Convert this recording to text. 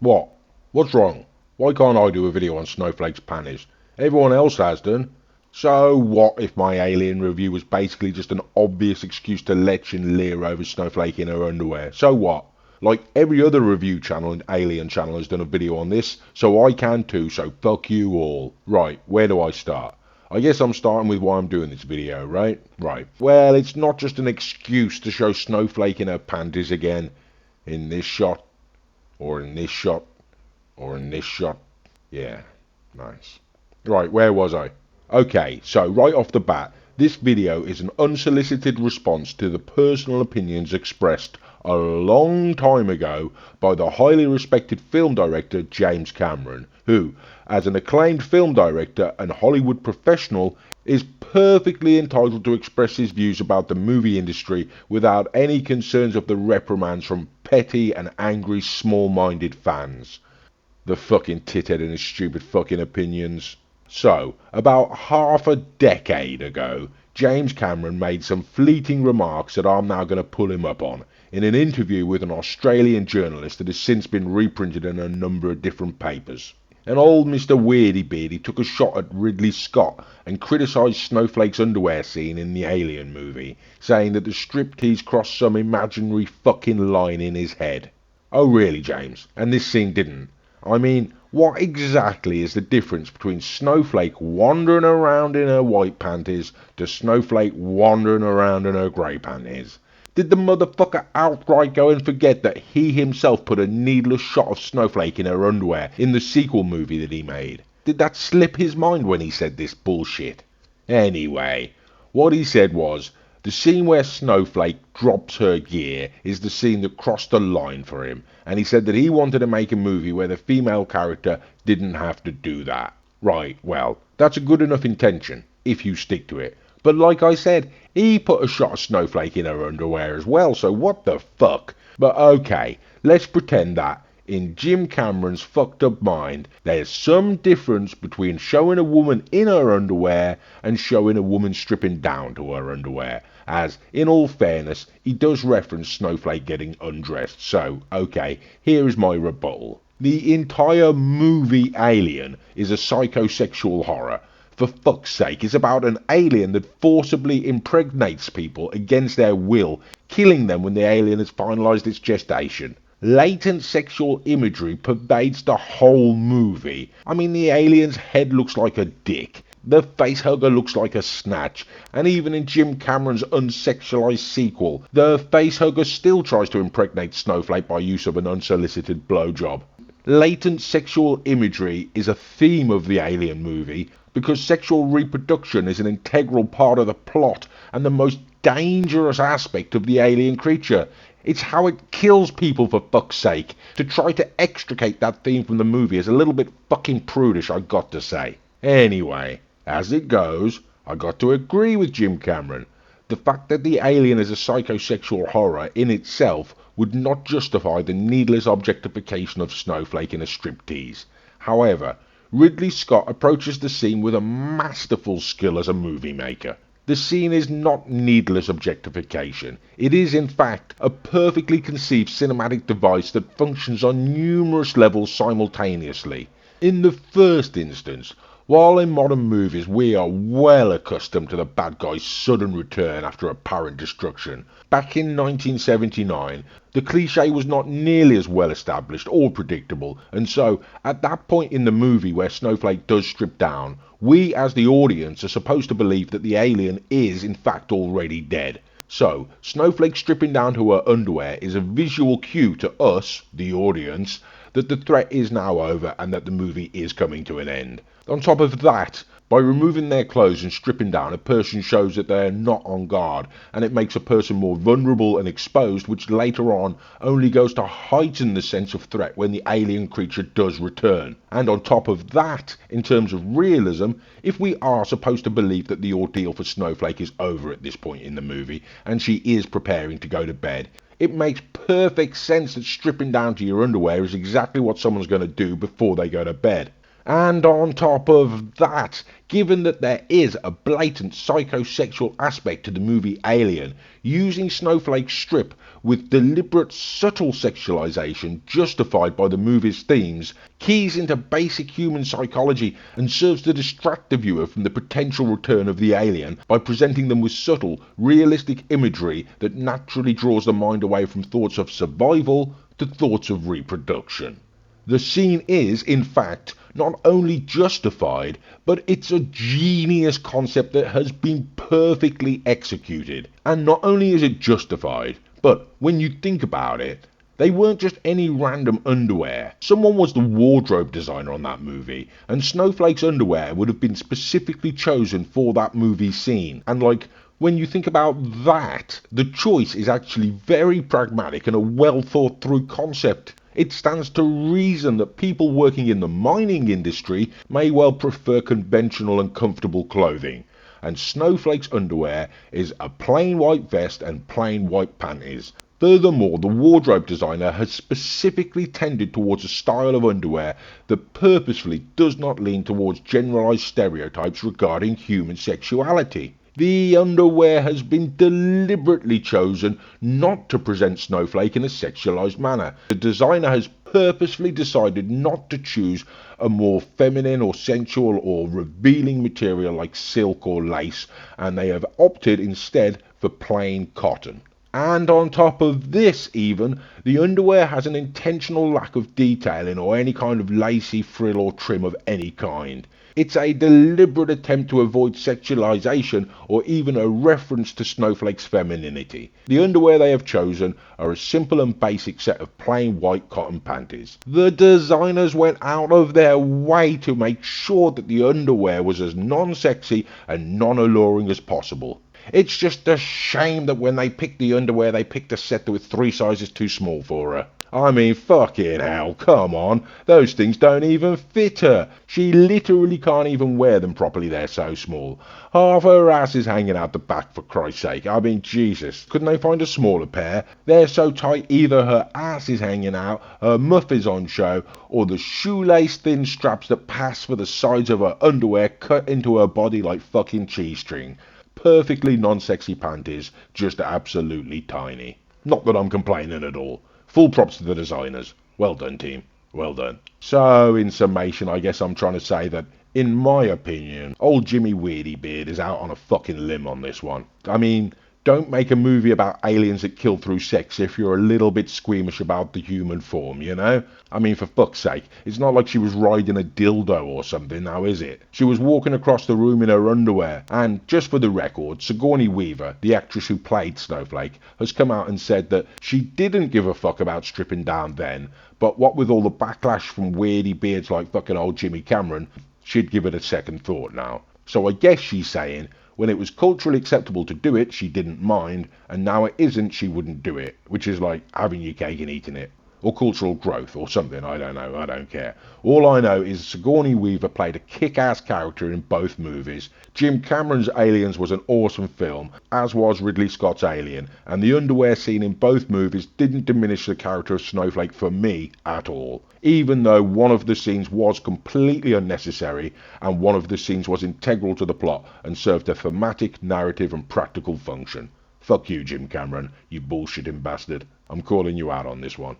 What? What's wrong? Why can't I do a video on Snowflake's panties? Everyone else has done. So what if my Alien review was basically just an obvious excuse to lech and leer over Snowflake in her underwear? So what? Like every other review channel and Alien channel has done a video on this, so I can too, so fuck you all. Right, where do I start? I guess I'm starting with why I'm doing this video, right? Right. Well, it's not just an excuse to show Snowflake in her panties again. In this shot, or in this shot, or in this shot. Yeah, nice. Right, where was I? Okay, so right off the bat, this video is an unsolicited response to the personal opinions expressed a long time ago by the highly respected film director James Cameron, who, as an acclaimed film director and Hollywood professional, is perfectly entitled to express his views about the movie industry without any concerns of the reprimands from petty and angry small-minded fans. The fucking tithead and his stupid fucking opinions. So, about half a decade ago, James Cameron made some fleeting remarks that I'm now going to pull him up on, in an interview with an Australian journalist that has since been reprinted in a number of different papers. And old Mr. Weirdy Beardy took a shot at Ridley Scott and criticised Snowflake's underwear scene in the Alien movie, saying that the striptease crossed some imaginary fucking line in his head. Oh really, James? And this scene didn't? I mean, what exactly is the difference between Snowflake wandering around in her white panties to Snowflake wandering around in her grey panties? Did the motherfucker outright go and forget that he himself put a needless shot of Snowflake in her underwear in the sequel movie that he made? Did that slip his mind when he said this bullshit? Anyway, what he said was, the scene where Snowflake drops her gear is the scene that crossed the line for him, and he said that he wanted to make a movie where the female character didn't have to do that. Right, well, that's a good enough intention, if you stick to it. But like I said, he put a shot of Snowflake in her underwear as well, so what the fuck? But okay, let's pretend that, in Jim Cameron's fucked up mind, there's some difference between showing a woman in her underwear and showing a woman stripping down to her underwear, as, in all fairness, he does reference Snowflake getting undressed, so, okay, here is my rebuttal. The entire movie Alien is a psychosexual horror. For fuck's sake, it's about an alien that forcibly impregnates people against their will, killing them when the alien has finalised its gestation. Latent sexual imagery pervades the whole movie. I mean, the alien's head looks like a dick. The facehugger looks like a snatch, and even in Jim Cameron's unsexualized sequel, the facehugger still tries to impregnate Snowflake by use of an unsolicited blowjob. Latent sexual imagery is a theme of the Alien movie because sexual reproduction is an integral part of the plot and the most dangerous aspect of the alien creature. It's how it kills people, for fuck's sake. To try to extricate that theme from the movie is a little bit fucking prudish, I got to say. Anyway, as it goes, I got to agree with Jim Cameron. The fact that the alien is a psychosexual horror in itself would not justify the needless objectification of Snowflake in a striptease. However, Ridley Scott approaches the scene with a masterful skill as a movie maker. The scene is not needless objectification. It is, in fact, a perfectly conceived cinematic device that functions on numerous levels simultaneously. In the first instance, while in modern movies we are well accustomed to the bad guy's sudden return after apparent destruction, back in 1979 the cliche was not nearly as well established or predictable, and so at that point in the movie where Snowflake does strip down, we as the audience are supposed to believe that the alien is in fact already dead. So, Snowflake stripping down to her underwear is a visual cue to us, the audience, that the threat is now over and that the movie is coming to an end. On top of that, by removing their clothes and stripping down, a person shows that they are not on guard, and it makes a person more vulnerable and exposed, which later on only goes to heighten the sense of threat when the alien creature does return. And on top of that, in terms of realism, if we are supposed to believe that the ordeal for Snowflake is over at this point in the movie, and she is preparing to go to bed, it makes perfect sense that stripping down to your underwear is exactly what someone's going to do before they go to bed. And on top of that, given that there is a blatant psychosexual aspect to the movie Alien, using Snowflake's strip with deliberate subtle sexualization justified by the movie's themes, keys into basic human psychology and serves to distract the viewer from the potential return of the alien by presenting them with subtle, realistic imagery that naturally draws the mind away from thoughts of survival to thoughts of reproduction. The scene is, in fact, not only justified, but it's a genius concept that has been perfectly executed. And not only is it justified, but when you think about it, they weren't just any random underwear. Someone was the wardrobe designer on that movie, and Snowflake's underwear would have been specifically chosen for that movie scene. And when you think about that, the choice is actually very pragmatic and a well thought through concept. It stands to reason that people working in the mining industry may well prefer conventional and comfortable clothing, and Snowflake's underwear is a plain white vest and plain white panties. Furthermore, the wardrobe designer has specifically tended towards a style of underwear that purposefully does not lean towards generalized stereotypes regarding human sexuality. The underwear has been deliberately chosen not to present Snowflake in a sexualized manner. The designer has purposefully decided not to choose a more feminine or sensual or revealing material like silk or lace, and they have opted instead for plain cotton. And on top of this even, the underwear has an intentional lack of detailing or any kind of lacy frill or trim of any kind. It's a deliberate attempt to avoid sexualization or even a reference to Snowflake's femininity. The underwear they have chosen are a simple and basic set of plain white cotton panties. The designers went out of their way to make sure that the underwear was as non-sexy and non-alluring as possible. It's just a shame that when they picked the underwear, they picked a set that was 3 sizes too small for her. I mean, fucking hell, come on. Those things don't even fit her. She literally can't even wear them properly, they're so small. Half her ass is hanging out the back, for Christ's sake. I mean, Jesus. Couldn't they find a smaller pair? They're so tight either her ass is hanging out, her muff is on show, or the shoelace thin straps that pass for the sides of her underwear cut into her body like fucking cheese string. Perfectly non-sexy panties, just absolutely tiny. Not that I'm complaining at all. Full props to the designers. Well done, team. Well done. So, in summation, I guess I'm trying to say that, in my opinion, old Jimmy Weirdy Beard is out on a fucking limb on this one. I mean, don't make a movie about aliens that kill through sex if you're a little bit squeamish about the human form, you know? I mean, for fuck's sake, it's not like she was riding a dildo or something now, is it? She was walking across the room in her underwear. And, just for the record, Sigourney Weaver, the actress who played Snowflake, has come out and said that she didn't give a fuck about stripping down then, but what with all the backlash from weirdy beards like fucking old Jimmy Cameron, she'd give it a second thought now. So I guess she's saying, when it was culturally acceptable to do it, she didn't mind, and now it isn't, she wouldn't do it, which is like having your cake and eating it. Or cultural growth, or something, I don't know, I don't care. All I know is Sigourney Weaver played a kick-ass character in both movies. Jim Cameron's Aliens was an awesome film, as was Ridley Scott's Alien, and the underwear scene in both movies didn't diminish the character of Snowflake for me at all. Even though one of the scenes was completely unnecessary, and one of the scenes was integral to the plot and served a thematic, narrative and practical function. Fuck you, Jim Cameron, you bullshitting bastard. I'm calling you out on this one.